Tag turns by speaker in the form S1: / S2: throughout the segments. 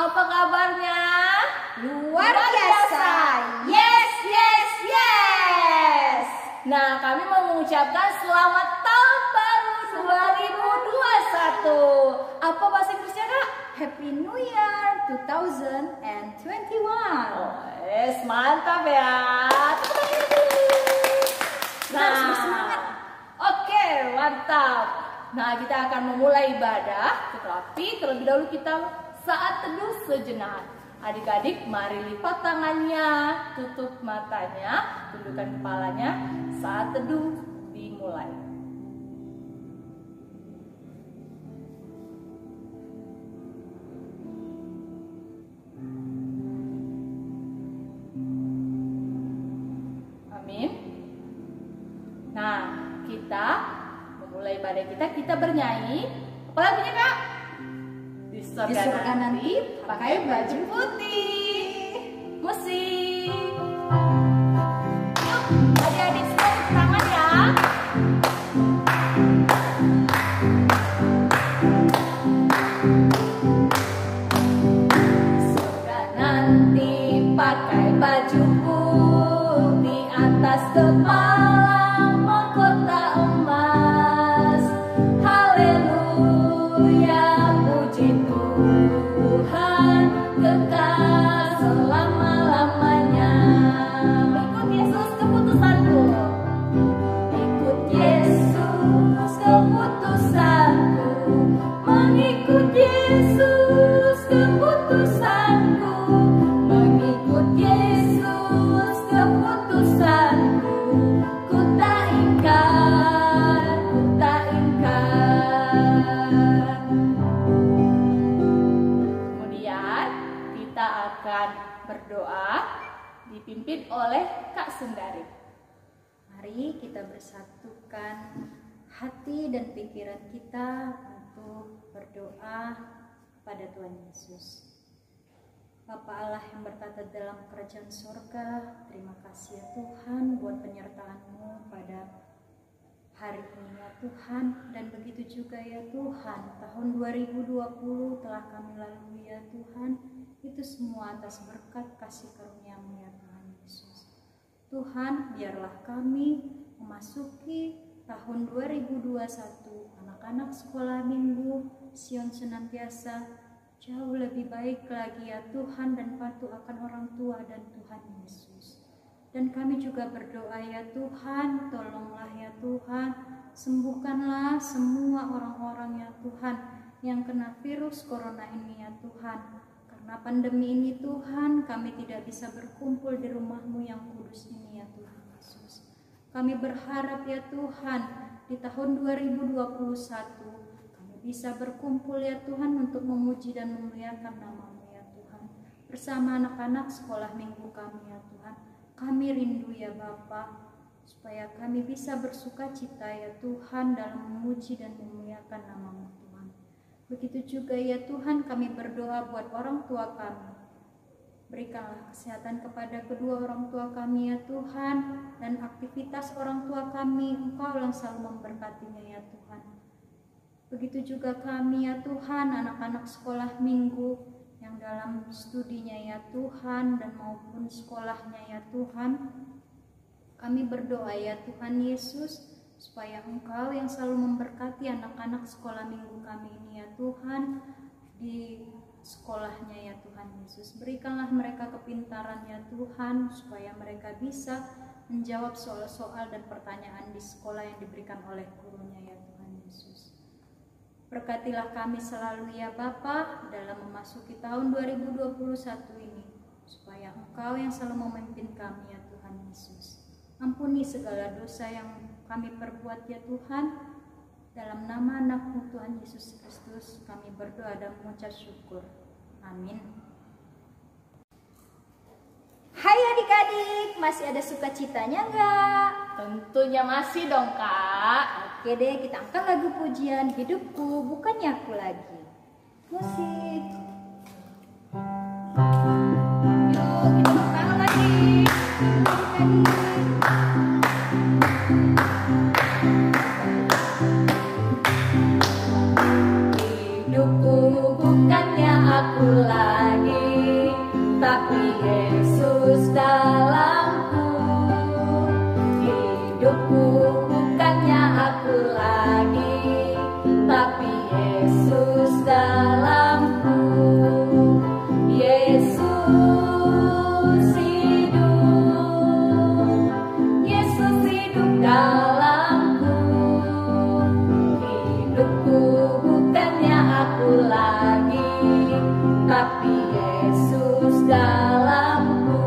S1: Apa kabarnya?
S2: Luar biasa. Yes, yes, yes.
S1: Nah, kami mau mengucapkan selamat tahun baru 2021. Apa bahasa Inggrisnya, Kak?
S2: Happy New Year 2021.
S1: Mantap ya.
S2: Harus bersemangat.
S1: Oke, mantap. Nah, kita akan memulai ibadah, tetapi terlebih dahulu kita saat teduh sejenak. Adik-adik, mari lipat tangannya, tutup matanya, tundukkan kepalanya. Saat teduh dimulai. Amin. Nah, kita memulai ibadah kita bernyanyi. Apa lagunya, Kak? Di surga nanti pakai baju putih. Musik. Yuk, adik-adik semua tepuk tangan ya. Surga nanti pakai baju putih, atas kepala mahkota emas. Haleluya, puji Tuhan, kekal selama-lamanya. Ikut Yesus keputusanku. Ikut Yesus keputusanku. Mengikut Yesus keputusanku. Mengikut Yesus keputusanku. Ku tak ingkar, ku tak ingkar. Kemudian kita akan berdoa dipimpin oleh Kak Sundari.
S2: Mari kita bersatukan hati dan pikiran kita untuk berdoa pada Tuhan Yesus. Bapa Allah yang bertata dalam kerajaan surga, terima kasih ya Tuhan buat penyertaan-Mu pada hari ini ya Tuhan. Dan begitu juga ya Tuhan, tahun 2020 telah kami lalui ya Tuhan. Itu semua atas berkat kasih karunia-Mu ya Tuhan Yesus. Tuhan, biarlah kami memasuki tahun 2021, anak-anak sekolah minggu Sion senantiasa jauh lebih baik lagi ya Tuhan, dan patuh akan orang tua dan Tuhan Yesus. Dan kami juga berdoa ya Tuhan, tolonglah ya Tuhan, sembuhkanlah semua orang-orang ya Tuhan yang kena virus corona ini ya Tuhan. Karena pandemi ini Tuhan, kami tidak bisa berkumpul di rumah-Mu yang kudus ini ya Tuhan Yesus. Kami berharap ya Tuhan, di tahun 2021 kami bisa berkumpul ya Tuhan untuk memuji dan memuliakan nama-Mu ya Tuhan. Bersama anak-anak sekolah minggu kami ya Tuhan. Kami rindu ya Bapa, supaya kami bisa bersuka cita ya Tuhan dalam memuji dan memuliakan nama-Mu Tuhan. Begitu juga ya Tuhan, kami berdoa buat orang tua kami. Berikanlah kesehatan kepada kedua orang tua kami ya Tuhan, dan aktivitas orang tua kami Engkau yang selalu memberkatinya ya Tuhan. Begitu juga kami ya Tuhan, anak-anak sekolah minggu yang dalam studinya ya Tuhan, dan maupun sekolahnya ya Tuhan. Kami berdoa ya Tuhan Yesus, supaya Engkau yang selalu memberkati anak-anak sekolah minggu kami ini ya Tuhan, di sekolahnya ya Tuhan Yesus. Berikanlah mereka kepintaran ya Tuhan, supaya mereka bisa menjawab soal-soal dan pertanyaan di sekolah yang diberikan oleh gurunya ya Tuhan Yesus. Berkatilah kami selalu ya Bapa dalam memasuki tahun 2021 ini, supaya Engkau yang selalu memimpin kami ya Tuhan Yesus. Ampuni segala dosa yang kami perbuat ya Tuhan. Dalam nama anak-Mu Tuhan Yesus Kristus kami berdoa dan mengucap syukur. Amin. Hai adik-adik, masih ada sukacitanya nggak?
S1: Tentunya masih dong, Kak.
S2: Oke deh, kita angkat lagu pujian Hidupku Bukannya Aku Lagi. Musik.
S1: Yuk, kita bertangan lagi.
S2: Hidupku bukannya aku lagi.
S1: tapi Yesus dalamku.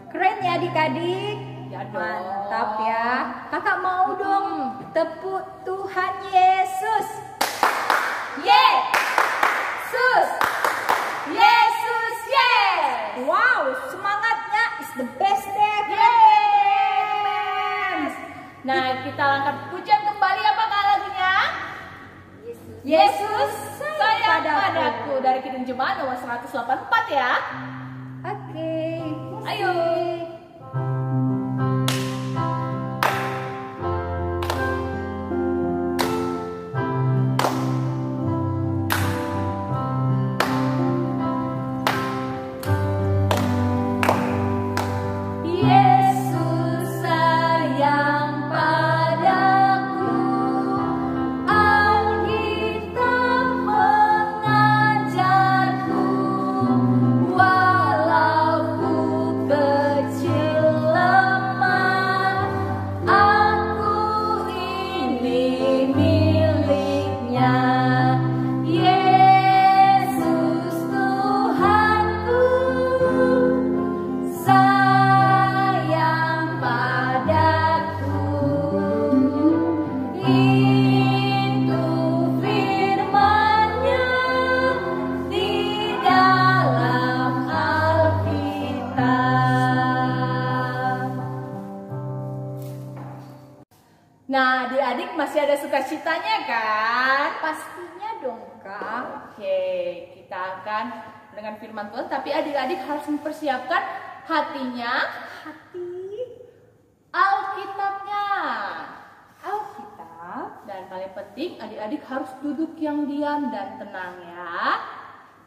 S2: Keren ya adik-adik?
S1: Ya dong.
S2: Mantap ya. Kakak mau dong tepuk Tuhan Yesus.
S1: Yesus, Yesus, yes.
S2: Wow, semangatnya is the best deh.
S1: Yes. Nah, kita angkat pujian kembali, apakah lagunya? Yesus sayang padaku, dari Kidung Jemaat nomor 184 ya.
S2: Oke.
S1: Ayo. Yesus sayang padaku, Alkitab mengajarku, walau ku kecil lemah, aku ini miliknya. Yesus Tuhanku sayang padaku, itu firman-Nya di dalam Alkitab. Nah, adik-adik masih ada sukacitanya kan?
S2: Pastinya dong, Kak.
S1: Oke, kita akan dengan firman Tuhan, tapi adik-adik harus mempersiapkan hatinya, Alkitabnya.
S2: Alkitab.
S1: Dan paling penting adik-adik harus duduk yang diam dan tenang ya.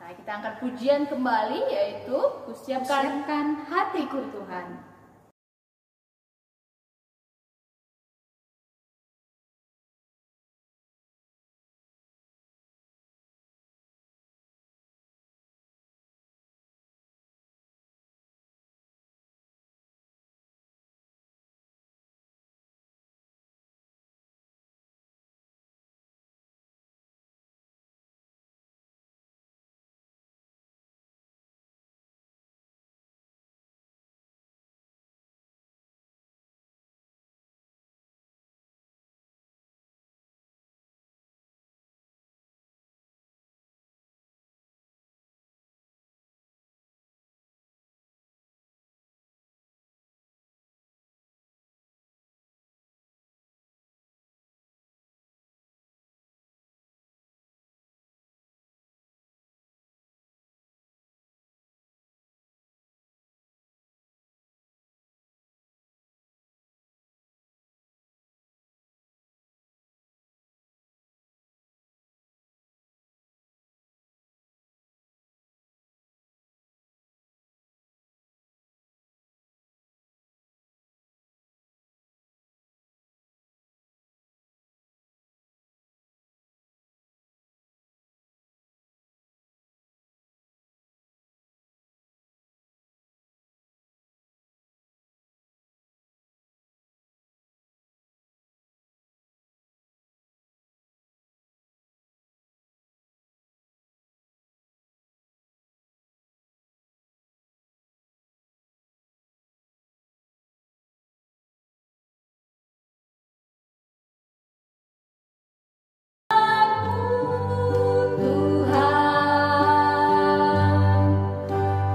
S1: Nah, kita angkat pujian kembali, yaitu kusiapkan
S2: Siapkan hatiku Tuhan.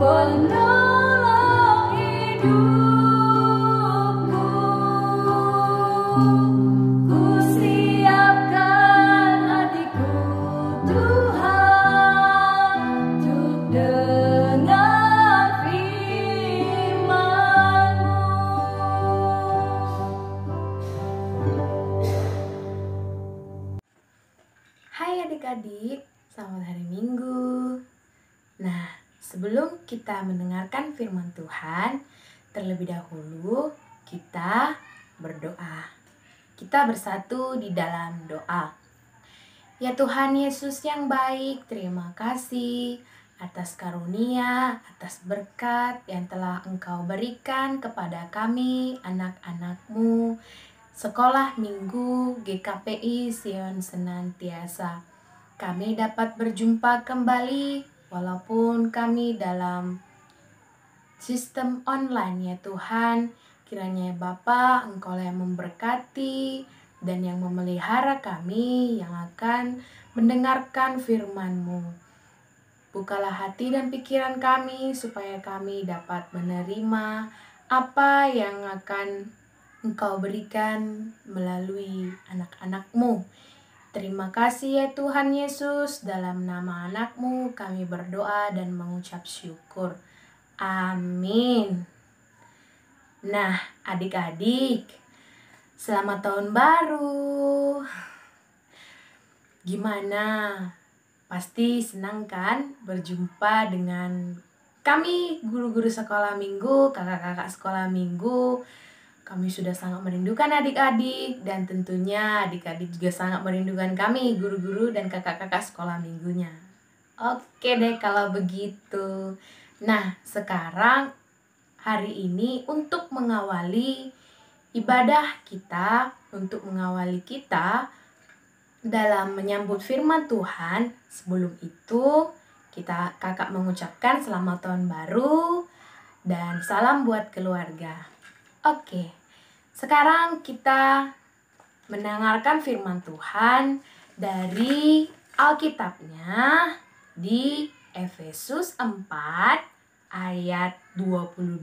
S1: Penolong hidupku, ku siapkan hatiku Tuhan, untuk dengar firman-Mu.
S3: Hai adik-adik, selamat hari Minggu. Nah, sebelum kita mendengarkan firman Tuhan, terlebih dahulu kita berdoa. Kita bersatu di dalam doa. Ya Tuhan Yesus yang baik, terima kasih atas karunia, atas berkat yang telah Engkau berikan kepada kami, anak-anak-Mu, Sekolah Minggu GKPI Sion Senantiasa. Kami dapat berjumpa kembali walaupun kami dalam sistem online ya Tuhan. Kiranya Bapa, Engkau yang memberkati dan yang memelihara kami yang akan mendengarkan firman-Mu. Bukalah hati dan pikiran kami supaya kami dapat menerima apa yang akan Engkau berikan melalui anak-anak-Mu. Terima kasih ya Tuhan Yesus, dalam nama anak-Mu kami berdoa dan mengucap syukur. Amin. Nah, adik-adik, selamat tahun baru. Gimana? Pasti senang kan berjumpa dengan kami guru-guru sekolah minggu, kakak-kakak sekolah minggu. Kami sudah sangat merindukan adik-adik dan tentunya adik-adik juga sangat merindukan kami guru-guru dan kakak-kakak sekolah minggunya. Oke deh kalau begitu. Nah, sekarang hari ini untuk mengawali ibadah kita, untuk mengawali kita dalam menyambut firman Tuhan, sebelum itu kakak mengucapkan selamat tahun baru dan salam buat keluarga. Oke, sekarang kita mendengarkan firman Tuhan dari Alkitabnya di Efesus 4 ayat 22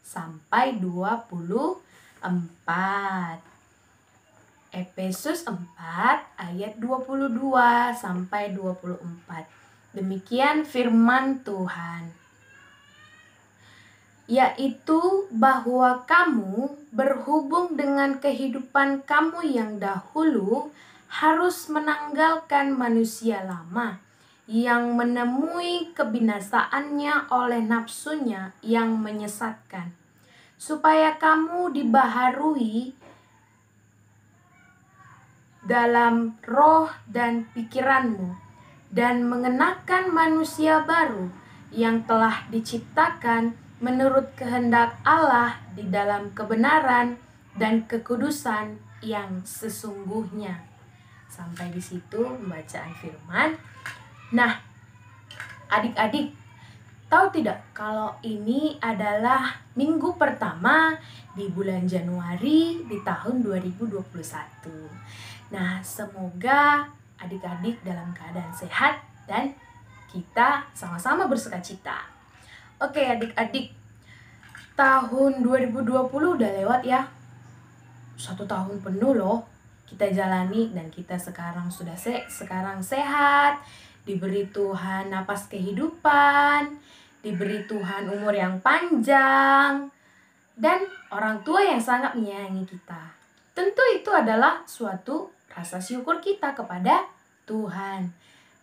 S3: sampai 24. Efesus 4 ayat 22 sampai 24. Demikian firman Tuhan. Yaitu bahwa kamu berhubung dengan kehidupan kamu yang dahulu harus menanggalkan manusia lama yang menemui kebinasaannya oleh nafsunya yang menyesatkan, supaya kamu dibaharui dalam roh dan pikiranmu, dan mengenakan manusia baru yang telah diciptakan menurut kehendak Allah di dalam kebenaran dan kekudusan yang sesungguhnya. Sampai di situ pembacaan firman. Nah, adik-adik, tahu tidak kalau ini adalah minggu pertama di bulan Januari di tahun 2021. Nah, semoga adik-adik dalam keadaan sehat dan kita sama-sama bersukacita. Oke adik-adik, tahun 2020 udah lewat ya. 1 tahun penuh loh kita jalani dan kita sekarang sudah sekarang sehat, diberi Tuhan napas kehidupan, diberi Tuhan umur yang panjang, dan orang tua yang sangat menyayangi kita. Tentu itu adalah suatu rasa syukur kita kepada Tuhan.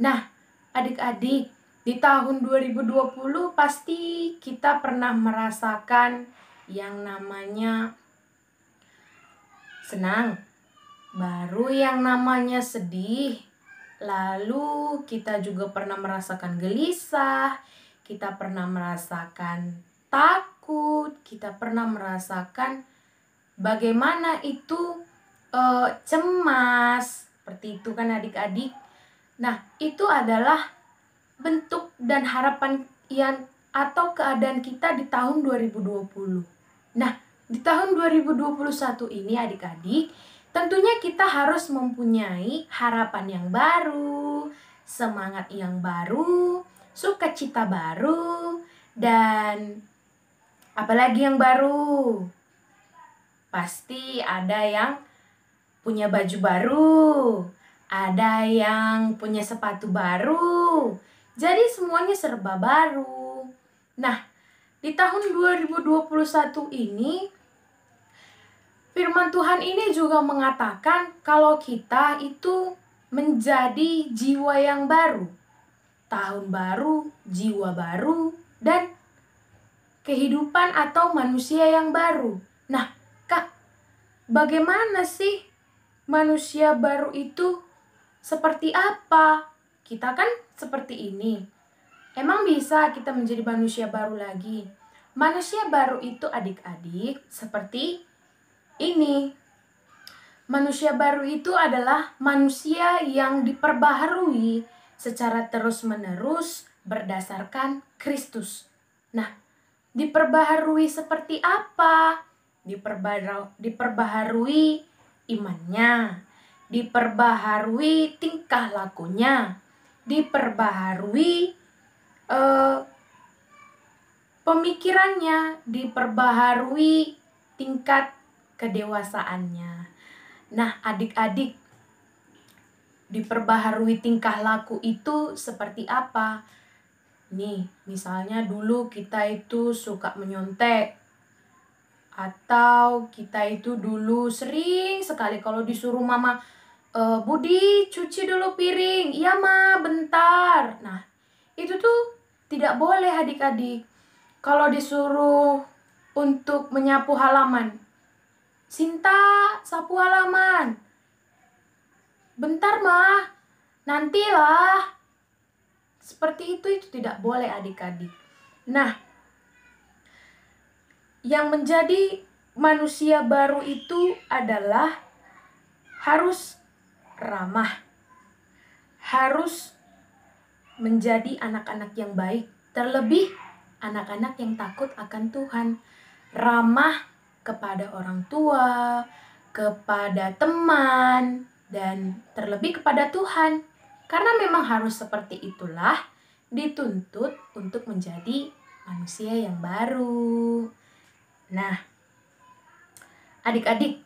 S3: Nah, adik-adik, di tahun 2020 pasti kita pernah merasakan yang namanya senang, baru yang namanya sedih, lalu kita juga pernah merasakan gelisah, kita pernah merasakan takut, kita pernah merasakan bagaimana itu cemas, seperti itu kan adik-adik. Nah, itu adalah bentuk dan harapan atau keadaan kita di tahun 2020. Nah, di tahun 2021 ini adik-adik, tentunya kita harus mempunyai harapan yang baru, semangat yang baru, sukacita baru, dan apalagi yang baru. Pasti ada yang punya baju baru, ada yang punya sepatu baru. Jadi semuanya serba baru. Nah, di tahun 2021 ini firman Tuhan ini juga mengatakan kalau kita itu menjadi jiwa yang baru. Tahun baru, jiwa baru, dan kehidupan atau manusia yang baru. Nah, Kak, bagaimana sih manusia baru itu seperti apa? Kita kan seperti ini. Emang bisa kita menjadi manusia baru lagi? Manusia baru itu adik-adik seperti ini. Manusia baru itu adalah manusia yang diperbaharui secara terus-menerus berdasarkan Kristus. Nah, diperbaharui seperti apa? Diperbaharui imannya, diperbaharui tingkah lakunya, diperbaharui pemikirannya, diperbaharui tingkat kedewasaannya. Nah, adik-adik, diperbaharui tingkah laku itu seperti apa? Nih, misalnya dulu kita itu suka menyontek. Atau kita itu dulu sering sekali kalau disuruh mama, Budi cuci dulu piring. Iya ma, bentar. Nah, itu tuh tidak boleh adik-adik. Kalau disuruh untuk menyapu halaman, Sinta, sapu halaman. Bentar mah, nantilah. Seperti itu tidak boleh adik-adik. Nah, yang menjadi manusia baru itu adalah harus ramah, harus menjadi anak-anak yang baik, terlebih anak-anak yang takut akan Tuhan, ramah kepada orang tua, kepada teman, dan terlebih kepada Tuhan. Karena memang harus seperti itulah dituntut untuk menjadi manusia yang baru. Nah, adik-adik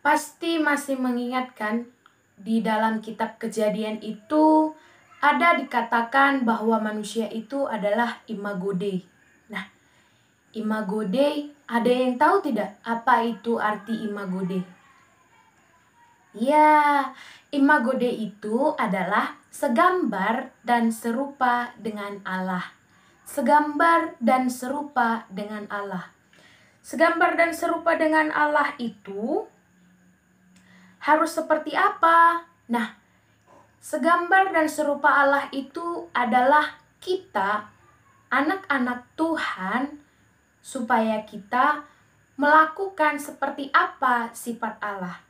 S3: pasti masih mengingatkan di dalam kitab Kejadian itu ada dikatakan bahwa manusia itu adalah imago Dei. Nah, imago Dei, ada yang tahu tidak apa itu arti imago Dei? Ya, imago Dei itu adalah segambar dan serupa dengan Allah. Segambar dan serupa dengan Allah. Segambar dan serupa dengan Allah itu harus seperti apa? Nah, segambar dan serupa Allah itu adalah kita, anak-anak Tuhan, supaya kita melakukan seperti apa sifat Allah.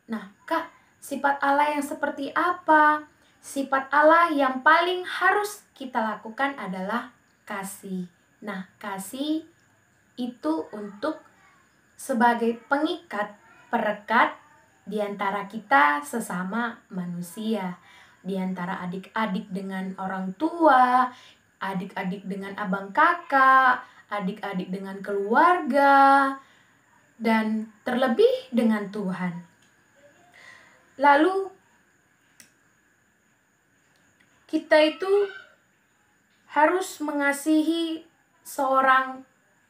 S3: Nah, Kak, sifat Allah yang seperti apa? Sifat Allah yang paling harus kita lakukan adalah kasih. Nah, kasih itu untuk sebagai pengikat, perekat di antara kita sesama manusia, di antara adik-adik dengan orang tua, adik-adik dengan abang kakak, adik-adik dengan keluarga, dan terlebih dengan Tuhan. Lalu kita itu harus mengasihi seorang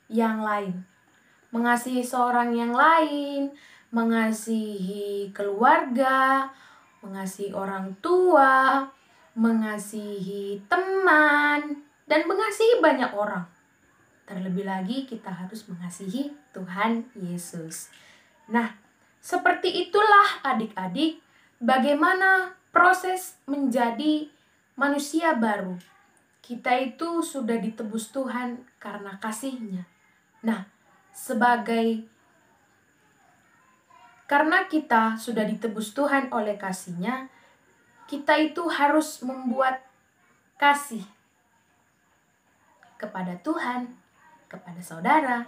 S3: yang lain. Mengasihi seorang yang lain, mengasihi keluarga, mengasihi orang tua, mengasihi teman, dan mengasihi banyak orang. Terlebih lagi kita harus mengasihi Tuhan Yesus. Nah, seperti itulah adik-adik bagaimana proses menjadi manusia baru. Kita itu sudah ditebus Tuhan karena kasih-Nya. Nah, karena kita sudah ditebus Tuhan oleh kasih-Nya, kita itu harus membuat kasih kepada Tuhan, kepada saudara,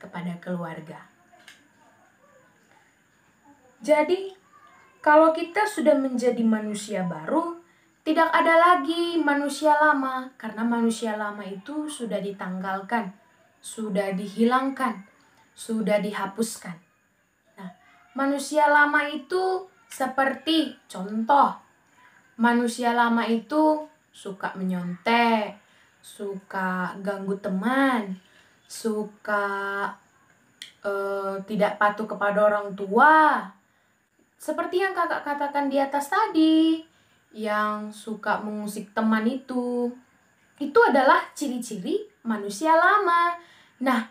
S3: kepada keluarga. Jadi, kalau kita sudah menjadi manusia baru, tidak ada lagi manusia lama, karena manusia lama itu sudah ditanggalkan, sudah dihilangkan, sudah dihapuskan. Nah, manusia lama itu seperti contoh, manusia lama itu suka menyontek, suka ganggu teman, suka tidak patuh kepada orang tua. Seperti yang kakak katakan di atas tadi, yang suka mengusik teman itu adalah ciri-ciri manusia lama. Nah,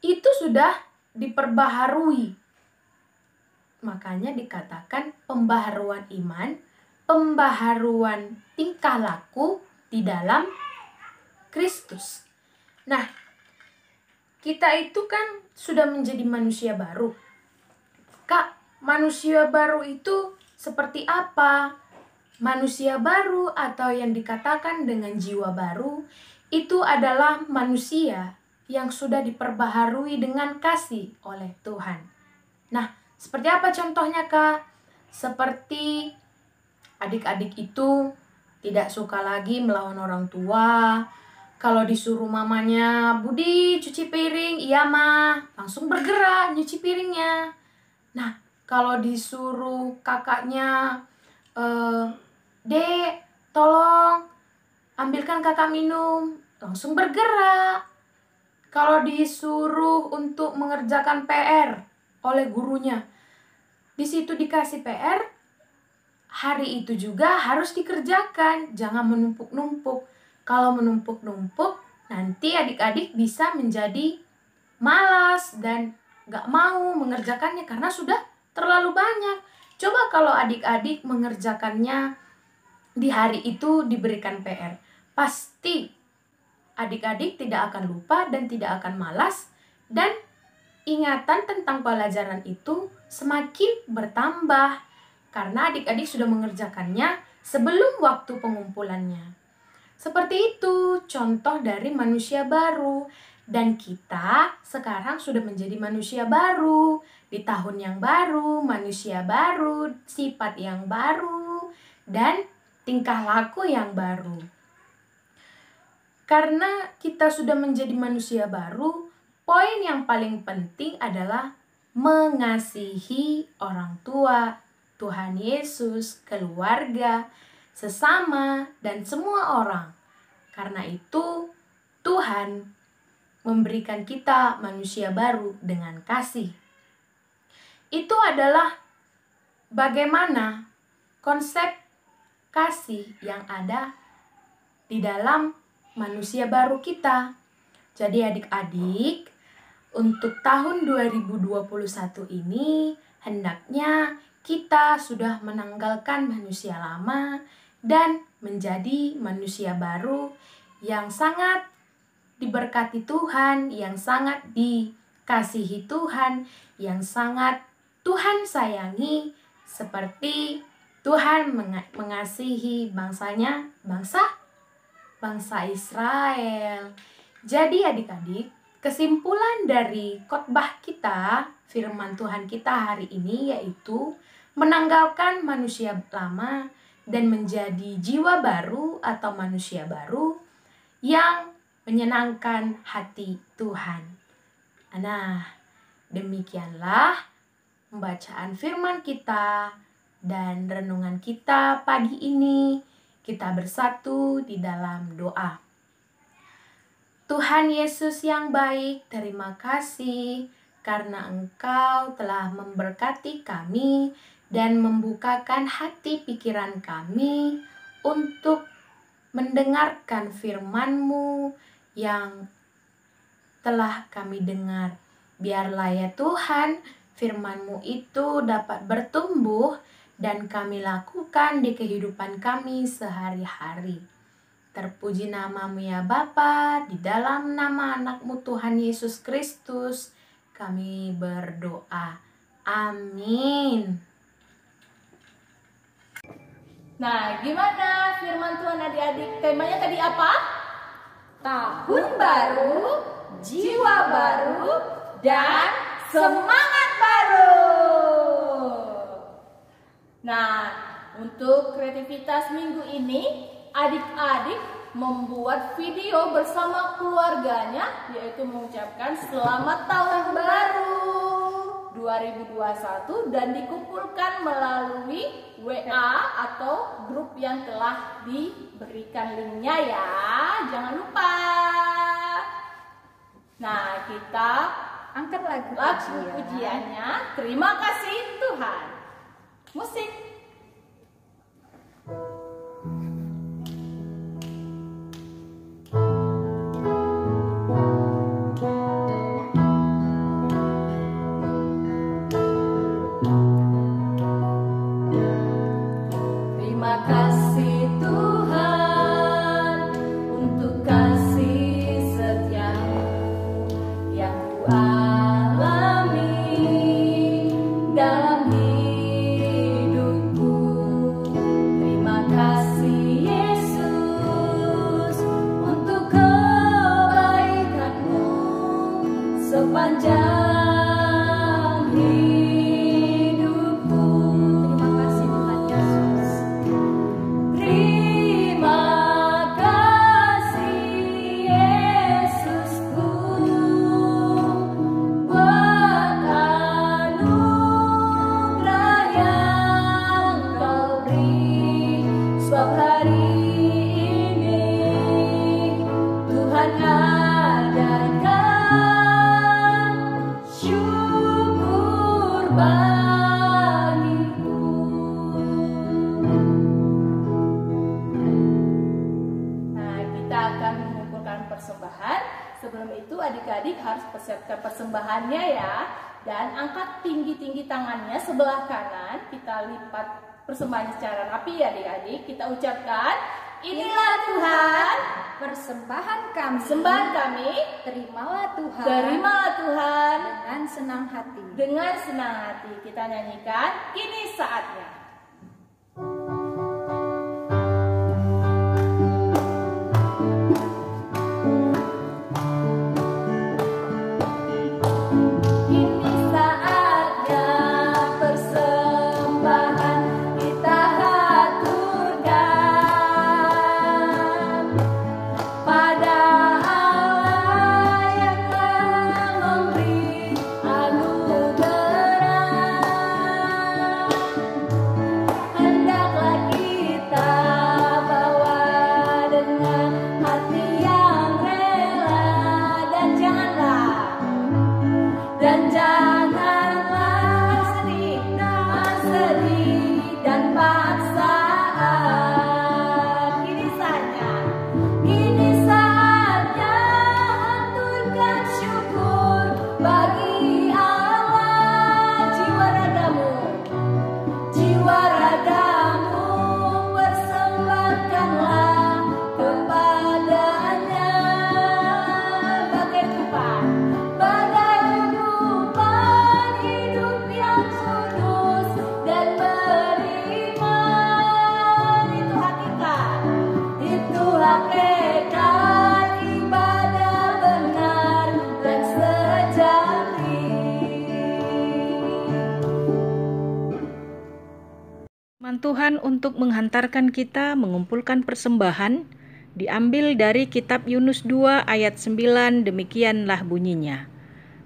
S3: itu sudah diperbaharui. Makanya dikatakan pembaharuan iman, pembaharuan tingkah laku di dalam Kristus. Nah, kita itu kan sudah menjadi manusia baru. Kak, manusia baru itu seperti apa? Manusia baru atau yang dikatakan dengan jiwa baru itu adalah manusia yang sudah diperbaharui dengan kasih oleh Tuhan. Nah, seperti apa contohnya, Kak? Seperti adik-adik itu tidak suka lagi melawan orang tua. Kalau disuruh mamanya, Budi cuci piring, iya mah, langsung bergerak nyuci piringnya. Nah, kalau disuruh kakaknya, Dek, tolong ambilkan kakak minum, langsung bergerak. Kalau disuruh untuk mengerjakan PR oleh gurunya, di situ dikasih PR, hari itu juga harus dikerjakan, jangan menumpuk-numpuk. Kalau menumpuk-numpuk, nanti adik-adik bisa menjadi malas dan gak mau mengerjakannya karena sudah terlalu banyak. Coba kalau adik-adik mengerjakannya di hari itu diberikan PR, pasti adik-adik tidak akan lupa dan tidak akan malas, dan ingatan tentang pelajaran itu semakin bertambah karena adik-adik sudah mengerjakannya sebelum waktu pengumpulannya. Seperti itu contoh dari manusia baru. Dan kita sekarang sudah menjadi manusia baru. Di tahun yang baru, manusia baru, sifat yang baru, dan tingkah laku yang baru. Karena kita sudah menjadi manusia baru, poin yang paling penting adalah mengasihi orang tua, Tuhan Yesus, keluarga, sesama, dan semua orang. Karena itu Tuhan memberikan kita manusia baru dengan kasih. Itu adalah bagaimana konsep kasih yang ada di dalam manusia baru kita. Jadi adik-adik, untuk tahun 2021 ini hendaknya kita sudah menanggalkan manusia lama dan menjadi manusia baru yang sangat diberkati Tuhan, yang sangat dikasihi Tuhan, yang sangat Tuhan sayangi, seperti Tuhan mengasihi bangsanya, bangsa Israel. Jadi adik-adik, kesimpulan dari khotbah kita, firman Tuhan kita hari ini yaitu menanggalkan manusia lama dan menjadi jiwa baru atau manusia baru yang menyenangkan hati Tuhan. Nah, demikianlah pembacaan firman kita dan renungan kita pagi ini. Kita bersatu di dalam doa. Tuhan Yesus yang baik, terima kasih karena Engkau telah memberkati kami dan membukakan hati pikiran kami untuk mendengarkan firman-Mu yang telah kami dengar. Biarlah ya Tuhan, firman-Mu itu dapat bertumbuh dan kami lakukan di kehidupan kami sehari-hari. Terpuji nama-Mu ya Bapa, di dalam nama anak-Mu Tuhan Yesus Kristus kami berdoa. Amin.
S1: Nah, gimana firman Tuhan adik-adik? Temanya tadi apa? Tahun baru, jiwa baru, dan semangat baru. Nah, untuk kreativitas minggu ini, adik-adik membuat video bersama keluarganya, yaitu mengucapkan selamat tahun baru 2021 dan dikumpulkan melalui WA atau grup yang telah diberikan linknya ya, jangan lupa. Nah, kita
S2: Angkat lagu
S1: pujiannya. Terima kasih Tuhan. Musik. Terima kasih Tuhan untuk kasih setia-Mu yang Ku alami dalam hidup. Sebab hari ini Tuhan adakan syukur bagiku. Nah, kita akan mengumpulkan persembahan. Sebelum itu adik-adik harus persiapkan persembahannya ya. Dan angkat tinggi-tinggi tangannya sebelah kanan. Kita lipat persembahannya secara rapi ya adik-adik. Kita ucapkan, inilah Tuhan
S2: persembahan kami.
S1: Sembahan kami.
S2: Terimalah Tuhan.
S1: Terimalah Tuhan.
S2: Dengan senang hati.
S1: Dengan senang hati kita nyanyikan, kini saatnya.
S4: Tuhan untuk menghantarkan kita mengumpulkan persembahan diambil dari kitab Yunus 2 ayat 9, demikianlah bunyinya.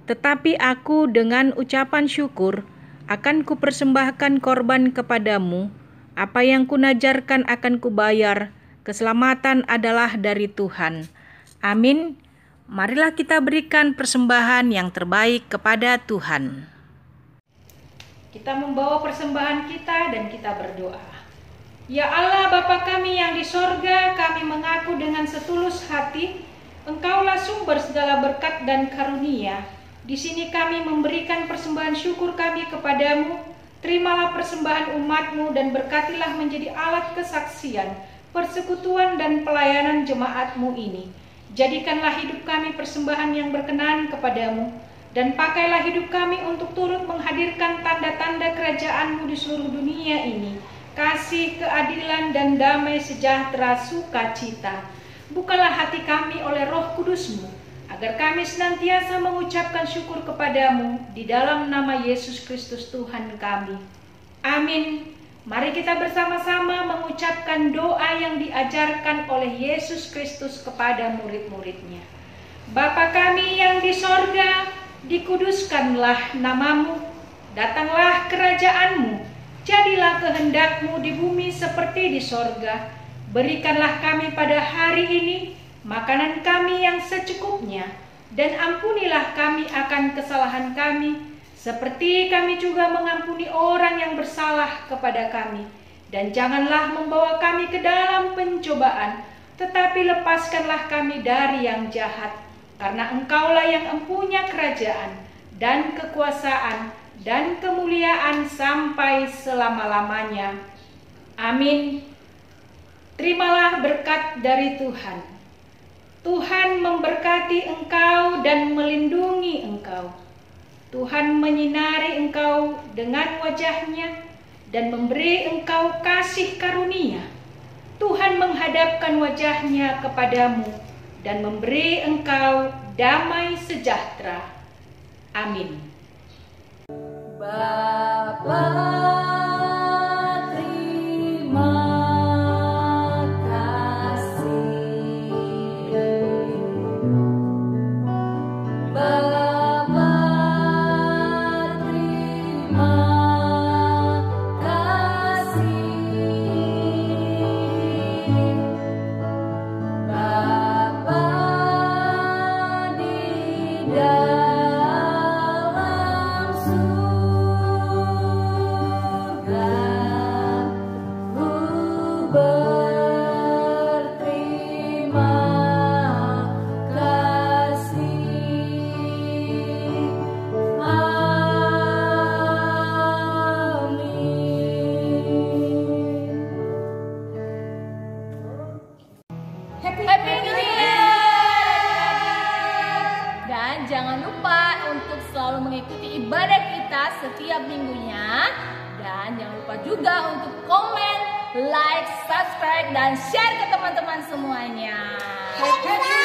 S4: Tetapi aku dengan ucapan syukur akan kupersembahkan korban kepadamu, apa yang kunajarkan akan kubayar, keselamatan adalah dari Tuhan. Amin. Marilah kita berikan persembahan yang terbaik kepada Tuhan. Kita membawa persembahan kita dan kita berdoa. Ya Allah Bapa kami yang di sorga, kami mengaku dengan setulus hati, Engkaulah sumber segala berkat dan karunia. Di sini kami memberikan persembahan syukur kami kepadamu. Terimalah persembahan umat-Mu dan berkatilah menjadi alat kesaksian, persekutuan dan pelayanan jemaat-Mu ini. Jadikanlah hidup kami persembahan yang berkenan kepadamu. Dan pakailah hidup kami untuk turut menghadirkan tanda-tanda kerajaan-Mu di seluruh dunia ini. Kasih, keadilan, dan damai sejahtera sukacita. Bukalah hati kami oleh Roh Kudus-Mu, agar kami senantiasa mengucapkan syukur kepadamu di dalam nama Yesus Kristus Tuhan kami. Amin. Mari kita bersama-sama mengucapkan doa yang diajarkan oleh Yesus Kristus kepada murid-muridnya. Bapa kami yang di sorga, dikuduskanlah namamu, datanglah kerajaan-Mu, jadilah kehendak-Mu di bumi seperti di sorga. Berikanlah kami pada hari ini makanan kami yang secukupnya, dan ampunilah kami akan kesalahan kami, seperti kami juga mengampuni orang yang bersalah kepada kami. Dan janganlah membawa kami ke dalam pencobaan, tetapi lepaskanlah kami dari yang jahat. Karena Engkaulah yang empunya kerajaan dan kekuasaan dan kemuliaan sampai selama-lamanya. Amin. Terimalah berkat dari Tuhan. Tuhan memberkati engkau dan melindungi engkau. Tuhan menyinari engkau dengan wajah-Nya dan memberi engkau kasih karunia. Tuhan menghadapkan wajah-Nya kepadamu dan memberi engkau damai sejahtera. Amin.
S1: Bapa, terima kasih. Bapa, terima kasih. berterima kasih. Amin. Happy New Year! Dan jangan lupa untuk selalu mengikuti ibadah kita setiap minggunya. Dan jangan lupa juga untuk komen, like, subscribe, dan share ke teman-teman semuanya. Happy